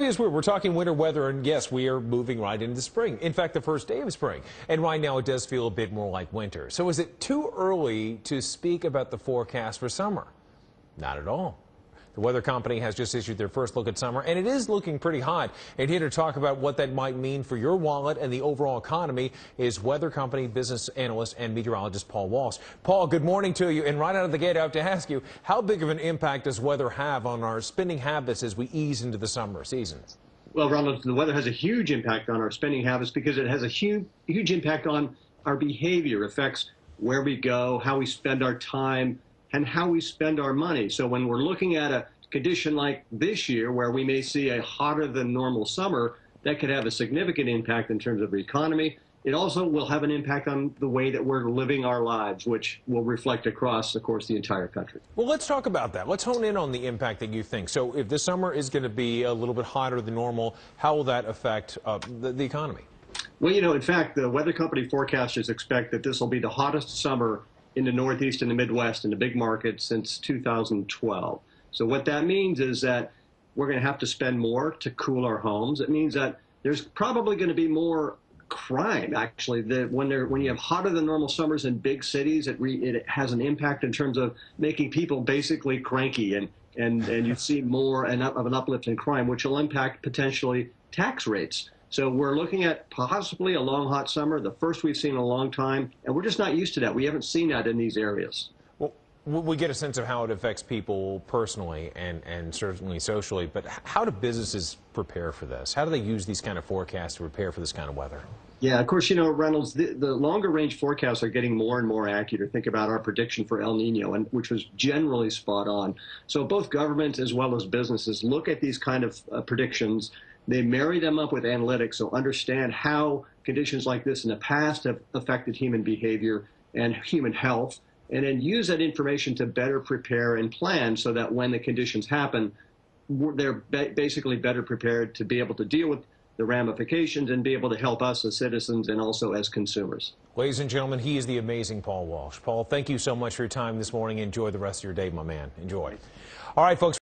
We're talking winter weather, and yes, we are moving right into spring. In fact, the first day of spring. And right now, it does feel a bit more like winter. So is it too early to speak about the forecast for summer? Not at all. The weather company has just issued their first look at summer, and it is looking pretty hot. And here to talk about what that might mean for your wallet and the overall economy is weather company business analyst and meteorologist Paul Walsh. Paul, good morning to you. And right out of the gate, I have to ask you, how big of an impact does weather have on our spending habits as we ease into the summer season? Well, Ronald, the weather has a huge impact on our spending habits because it has a huge impact on our behavior. It affects where we go, how we spend our time, and how we spend our money. So when we're looking at a condition like this year where we may see a hotter than normal summer, that could have a significant impact in terms of the economy. It also will have an impact on the way that we're living our lives, which will reflect across, of course, the entire country. Well, let's talk about that. Let's hone in on the impact that you think. So if this summer is going to be a little bit hotter than normal, how will that affect the economy? Well, in fact, the weather company forecasters expect that this will be the hottest summer in the Northeast and the Midwest in the big markets since 2012. So what that means is that we're going to have to spend more to cool our homes. It means that there's probably going to be more crime, actually. When you have hotter than normal summers in big cities, it has an impact in terms of making people basically cranky, and you see more of an uplift in crime, which will impact potentially tax rates. So we're looking at possibly a long, hot summer, the first we've seen in a long time, and we're just not used to that. We haven't seen that in these areas. Well, we get a sense of how it affects people personally and certainly socially, but how do businesses prepare for this? How do they use these kind of forecasts to prepare for this kind of weather? Yeah, of course, Reynolds, the longer range forecasts are getting more and more accurate. Think about our prediction for El Nino, which was generally spot on. So both governments as well as businesses look at these kind of predictions. They marry them up with analytics, so understand how conditions like this in the past have affected human behavior and human health, and then use that information to better prepare and plan so that when the conditions happen, they're basically better prepared to be able to deal with the ramifications and be able to help us as citizens and also as consumers. Ladies and gentlemen, he is the amazing Paul Walsh. Paul, thank you so much for your time this morning. Enjoy the rest of your day, my man. Enjoy. All right, folks.